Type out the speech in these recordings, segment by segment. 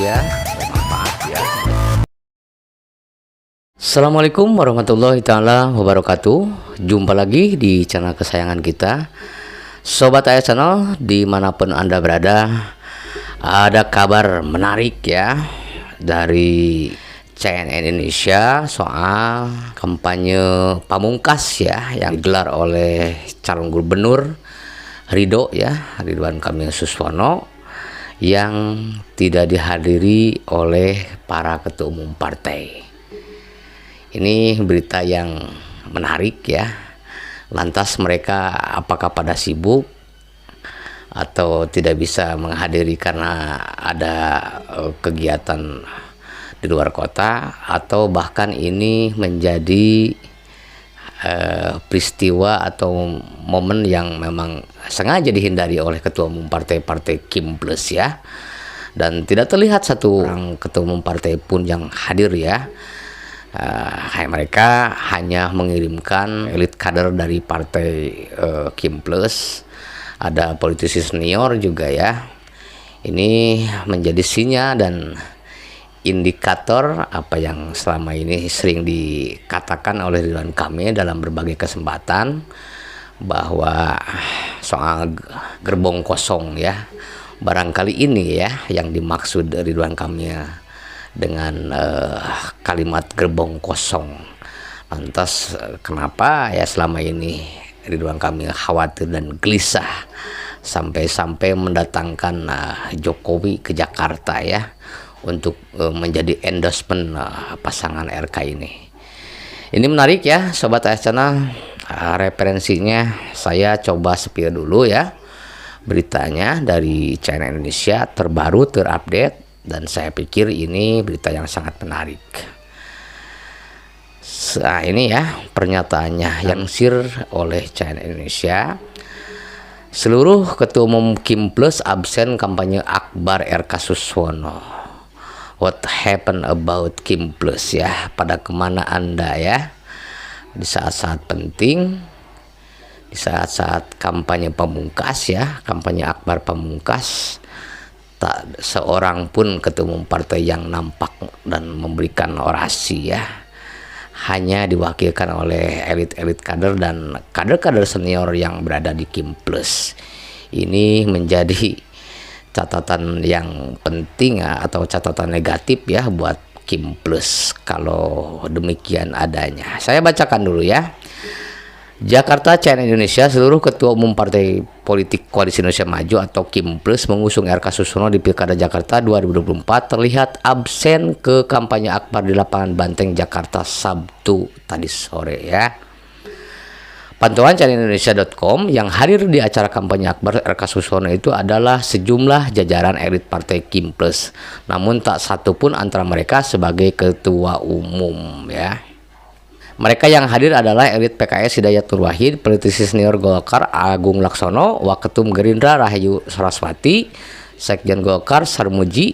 ya, bermanfaat ya. Assalamualaikum warahmatullahi taala wabarakatuh. Jumpa lagi di channel kesayangan kita, Sobat AS Channel, dimanapun Anda berada. Ada kabar menarik ya dari CNN Indonesia soal kampanye pamungkas ya yang digelar oleh calon gubernur Ridwan Kamil Suswono yang tidak dihadiri oleh para ketua umum partai. Ini berita yang menarik ya. Lantas mereka apakah pada sibuk atau tidak bisa menghadiri karena ada kegiatan di luar kota, atau bahkan ini menjadi peristiwa atau momen yang memang sengaja dihindari oleh ketua umum partai-partai Kim Plus ya, dan tidak terlihat satu orang ketua umum partai pun yang hadir ya. Mereka hanya mengirimkan elit kader dari partai Kim Plus, ada politisi senior juga ya. Ini menjadi sinyal dan indikator apa yang selama ini sering dikatakan oleh Ridwan Kamil dalam berbagai kesempatan, bahwa soal gerbong kosong ya, barangkali ini ya yang dimaksud Ridwan Kamil dengan kalimat gerbong kosong. Lantas kenapa ya selama ini Ridwan Kamil khawatir dan gelisah sampai-sampai mendatangkan Jokowi ke Jakarta ya untuk menjadi endorsement pasangan RK ini. Ini menarik ya Sobat AS Channel. Referensinya saya coba spill dulu ya, beritanya dari CNN Indonesia, terbaru, terupdate, dan saya pikir ini berita yang sangat menarik. Nah ini ya pernyataannya yang dilansir oleh CNN Indonesia. Seluruh ketua umum Kim Plus absen kampanye akbar RK Suswono. What happened about Kim Plus ya? Pada kemana Anda ya? Di saat-saat penting, di saat-saat kampanye pamungkas ya, kampanye akbar pamungkas, tak seorang pun ketua umum partai yang nampak dan memberikan orasi ya. Hanya diwakilkan oleh elit-elit kader dan kader-kader senior yang berada di Kim Plus. Ini menjadi catatan yang penting atau catatan negatif ya buat Kim Plus kalau demikian adanya. Saya bacakan dulu ya. Jakarta, CNN Indonesia. Seluruh ketua umum partai politik Koalisi Indonesia Maju atau Kim Plus mengusung RK Suswono di Pilkada Jakarta 2024 terlihat absen ke kampanye akbar di lapangan Banteng Jakarta Sabtu tadi sore ya. Pantauan CNNindonesia.com, yang hadir di acara kampanye akbar RK Suswono itu adalah sejumlah jajaran elit partai Kim Plus, namun tak satu pun antara mereka sebagai ketua umum ya. Mereka yang hadir adalah elit PKS Hidayat Nur Wahid, politisi senior Golkar Agung Laksono, Waketum Gerindra Rahayu Saraswati, Sekjen Golkar Sarmuji,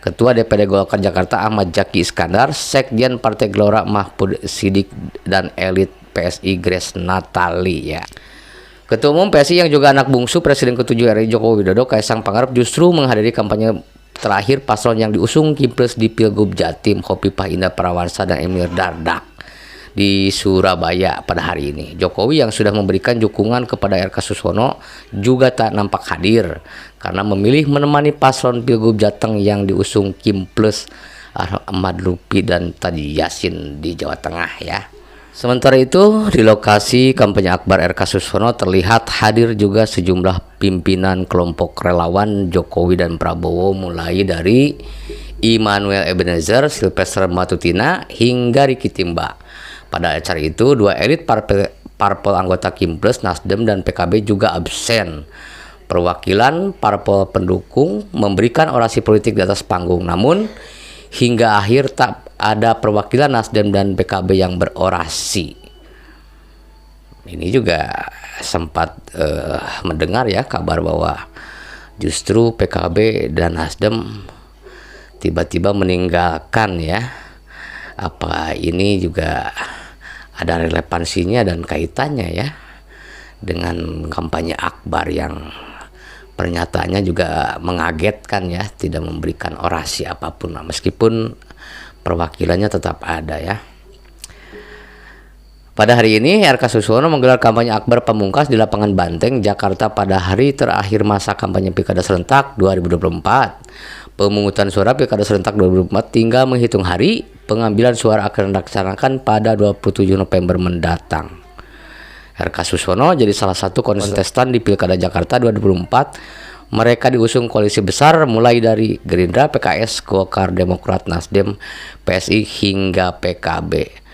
Ketua DPD Golkar Jakarta Ahmad Zaki Iskandar, Sekjen Partai Gelora Mahfud Sidik, dan elit PSI Grace Natali ya. Ketua Umum PSI yang juga anak bungsu Presiden ke-7 RI Joko Widodo, Kaisang Pangarep, justru menghadiri kampanye terakhir paslon yang diusung Kim Plus di Pilgub Jatim, Khofifah Indar Parawansa dan Emil Dardak di Surabaya pada hari ini. Jokowi yang sudah memberikan dukungan kepada RK Suswono juga tak nampak hadir karena memilih menemani paslon Pilgub Jateng yang diusung Kim Plus, Ahmad Lutfi dan Tadi Yasin di Jawa Tengah ya. Sementara itu, di lokasi kampanye akbar RK Suswono terlihat hadir juga sejumlah pimpinan kelompok relawan Jokowi dan Prabowo, mulai dari Immanuel Ebenezer, Sylvester Matutina, hingga Riki Timba. Pada acara itu, dua elit parpol anggota Kim Plus, Nasdem dan PKB juga absen. Perwakilan parpol pendukung memberikan orasi politik di atas panggung, namun hingga akhir tak ada perwakilan Nasdem dan PKB yang berorasi. Ini juga sempat mendengar ya kabar bahwa justru PKB dan Nasdem tiba-tiba meninggalkan ya. Apa ini juga ada relevansinya dan kaitannya ya dengan kampanye akbar yang pernyataannya juga mengagetkan ya, tidak memberikan orasi apapun, meskipun perwakilannya tetap ada ya. Pada hari ini, RK Suswono menggelar kampanye akbar pamungkas di lapangan Banteng, Jakarta pada hari terakhir masa kampanye Pilkada Serentak 2024. Pemungutan suara Pilkada Serentak 2024 tinggal menghitung hari, pengambilan suara akan dilaksanakan pada 27 November mendatang. RK Suswono jadi salah satu kontestan di Pilkada Jakarta 2024. Mereka diusung koalisi besar mulai dari Gerindra, PKS, Golkar, Demokrat, Nasdem, PSI hingga PKB.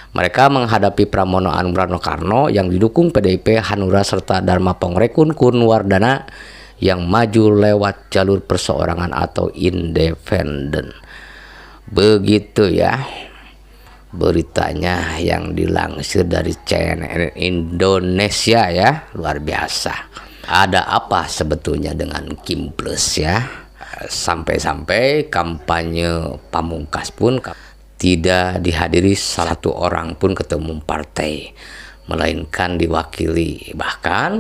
Mereka menghadapi Pramono Anung Rano yang didukung PDIP, Hanura, serta Dharma Pongrekun Kunwardana yang maju lewat jalur perseorangan atau independen. Begitu ya beritanya yang dilansir dari CNN Indonesia ya, luar biasa. Ada apa sebetulnya dengan Kim Plus ya? Sampai-sampai kampanye pamungkas pun tidak dihadiri salah satu orang pun ketua umum partai, melainkan diwakili. Bahkan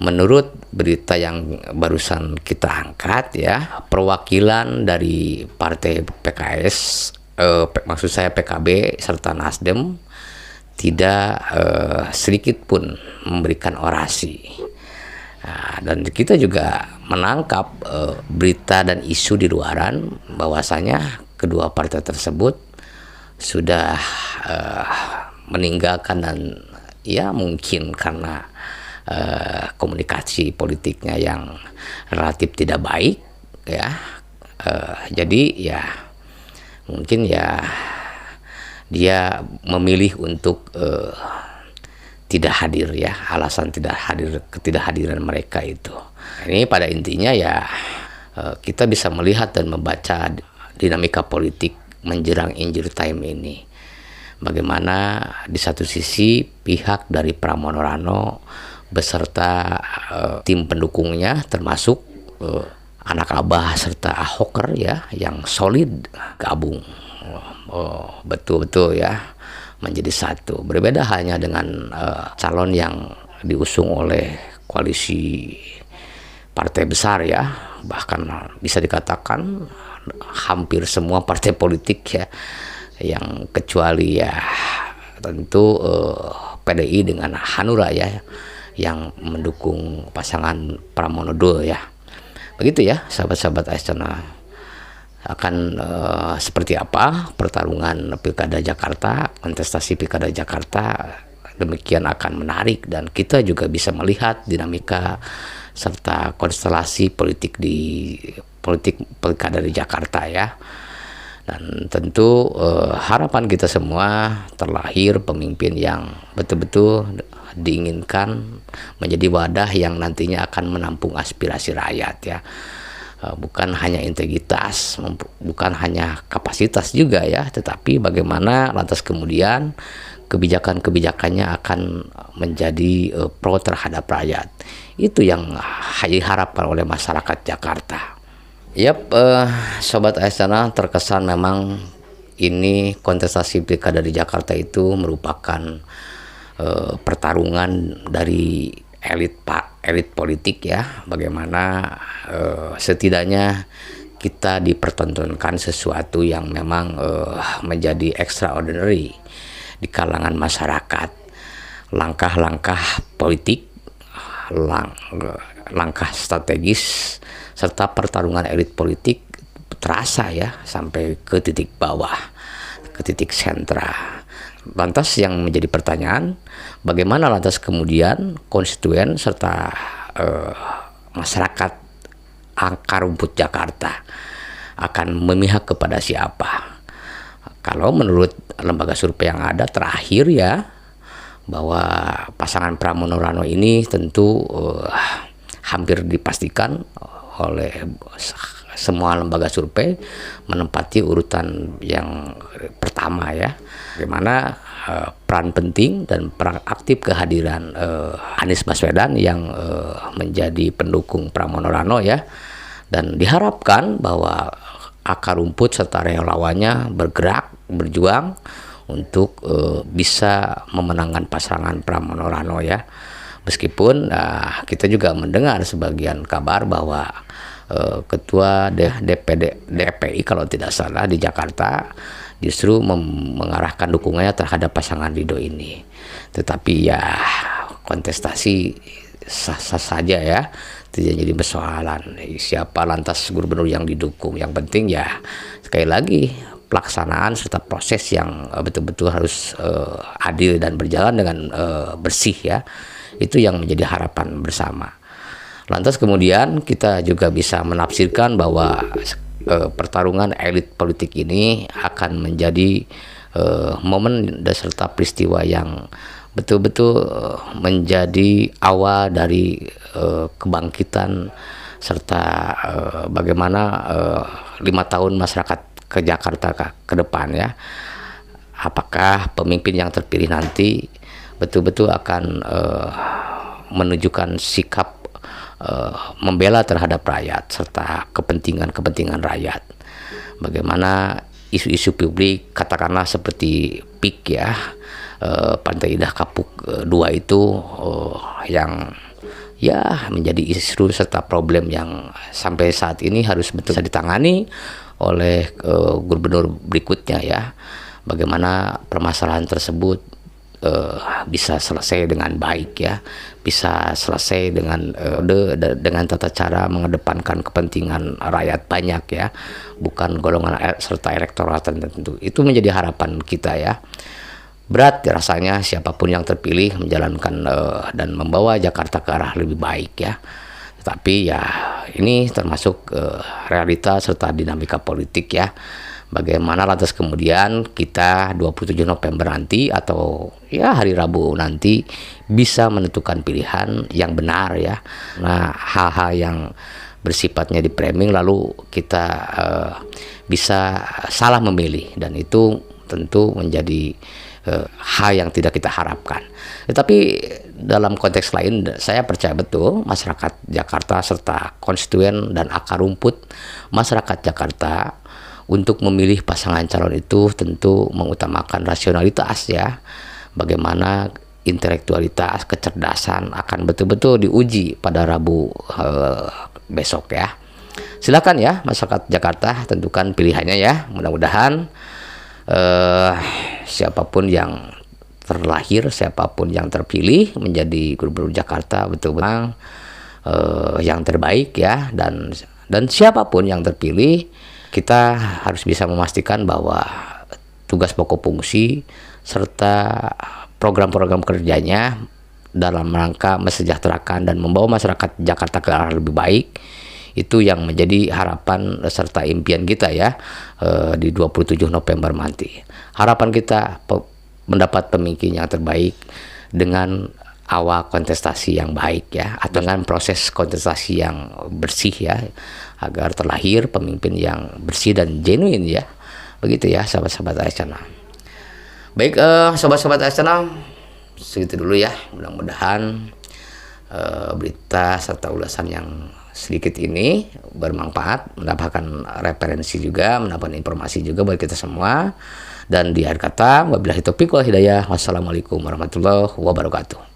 menurut berita yang barusan kita angkat ya, perwakilan dari partai PKS, maksud saya PKB serta Nasdem tidak sedikit pun memberikan orasi. Nah, dan kita juga menangkap berita dan isu di luaran bahwasanya kedua partai tersebut sudah meninggalkan, dan ya mungkin karena komunikasi politiknya yang relatif tidak baik ya, jadi ya mungkin ya dia memilih untuk tidak hadir ya, alasan ketidakhadiran mereka itu. Ini pada intinya ya kita bisa melihat dan membaca dinamika politik menjelang injury time ini. Bagaimana di satu sisi pihak dari Pramono Rano beserta tim pendukungnya termasuk anak abah serta Ahoker ya yang solid gabung betul-betul ya menjadi satu. Berbeda hanya dengan calon yang diusung oleh koalisi partai besar ya, bahkan bisa dikatakan hampir semua partai politik ya, yang kecuali ya tentu PDI dengan Hanura ya yang mendukung pasangan Pramono II ya. Begitu ya sahabat-sahabat Astana. Akan seperti apa pertarungan Pilkada Jakarta, kontestasi Pilkada Jakarta, demikian akan menarik, dan kita juga bisa melihat dinamika serta konstelasi politik Pilkada di Jakarta ya. Dan tentu harapan kita semua terlahir pemimpin yang betul-betul diinginkan menjadi wadah yang nantinya akan menampung aspirasi rakyat ya. Bukan hanya integritas, bukan hanya kapasitas juga ya, tetapi bagaimana lantas kemudian kebijakan-kebijakannya akan menjadi pro terhadap rakyat. Itu yang diharapkan oleh masyarakat Jakarta. Yap, Sobat Astana, terkesan memang ini kontestasi pilkada di Jakarta itu merupakan pertarungan dari elit politik ya. Bagaimana setidaknya kita dipertontonkan sesuatu yang memang menjadi extraordinary di kalangan masyarakat. Langkah-langkah politik, langkah strategis serta pertarungan elit politik terasa ya sampai ke titik bawah, ke titik sentra. Lantas yang menjadi pertanyaan, bagaimana lantas kemudian konstituen serta masyarakat akar rumput Jakarta akan memihak kepada siapa? Kalau menurut lembaga survei yang ada terakhir ya, bahwa pasangan Pramono Rano ini tentu hampir dipastikan oleh semua lembaga survei menempati urutan yang pertama ya. Bagaimana peran penting dan peran aktif kehadiran Anies Baswedan yang menjadi pendukung Pramono Rano ya, dan diharapkan bahwa akar rumput serta relawannya bergerak, berjuang untuk bisa memenangkan pasangan Pramono Rano ya. Meskipun kita juga mendengar sebagian kabar bahwa Ketua DPI kalau tidak salah di Jakarta justru mengarahkan dukungannya terhadap pasangan Ridho ini. Tetapi ya kontestasi sah-sah saja ya, tidak jadi persoalan siapa lantas gubernur yang didukung. Yang penting ya sekali lagi pelaksanaan serta proses yang betul-betul harus adil dan berjalan dengan bersih ya, itu yang menjadi harapan bersama. Lantas kemudian kita juga bisa menafsirkan bahwa pertarungan elit politik ini akan menjadi momen dan serta peristiwa yang betul-betul menjadi awal dari kebangkitan serta bagaimana 5 tahun masyarakat ke Jakarta ke depan ya. Apakah pemimpin yang terpilih nanti betul-betul akan menunjukkan sikap membela terhadap rakyat serta kepentingan rakyat. Bagaimana isu-isu publik katakanlah seperti PIK ya, Pantai Indah Kapuk 2 itu yang ya menjadi isu serta problem yang sampai saat ini harus betul ditangani oleh gubernur berikutnya ya. Bagaimana permasalahan tersebut bisa selesai dengan baik ya, bisa selesai dengan tata cara mengedepankan kepentingan rakyat banyak ya, bukan golongan serta elektoral tertentu. Itu menjadi harapan kita ya. Berat rasanya siapapun yang terpilih menjalankan dan membawa Jakarta ke arah lebih baik ya. Tapi ya ini termasuk realita serta dinamika politik ya. Bagaimana lantas kemudian kita 27 November nanti atau ya hari Rabu nanti bisa menentukan pilihan yang benar ya. Nah, hal-hal yang bersifatnya di framing lalu kita bisa salah memilih, dan itu tentu menjadi hal yang tidak kita harapkan. Tetapi dalam konteks lain saya percaya betul masyarakat Jakarta serta konstituen dan akar rumput masyarakat Jakarta untuk memilih pasangan calon itu tentu mengutamakan rasionalitas ya. Bagaimana intelektualitas, kecerdasan akan betul-betul diuji pada Rabu besok ya. Silakan ya masyarakat Jakarta tentukan pilihannya ya. Mudah-mudahan siapapun yang terlahir, siapapun yang terpilih menjadi gubernur Jakarta betul-betul yang terbaik ya, dan siapapun yang terpilih kita harus bisa memastikan bahwa tugas pokok fungsi serta program-program kerjanya dalam rangka mensejahterakan dan membawa masyarakat Jakarta ke arah lebih baik, itu yang menjadi harapan serta impian kita ya di 27 November nanti. Harapan kita mendapat pemimpin yang terbaik dengan awal kontestasi yang baik ya, atau dengan proses kontestasi yang bersih ya, agar terlahir pemimpin yang bersih dan genuine ya. Begitu ya sahabat-sahabat AS Channel. Baik sobat-sobat AS Channel, segitu dulu ya. Mudah-mudahan berita serta ulasan yang sedikit ini bermanfaat, mendapatkan referensi juga, mendapatkan informasi juga buat kita semua. Dan di akhir kata, wabillahi taufiq wal hidayah. Wassalamualaikum warahmatullahi wabarakatuh.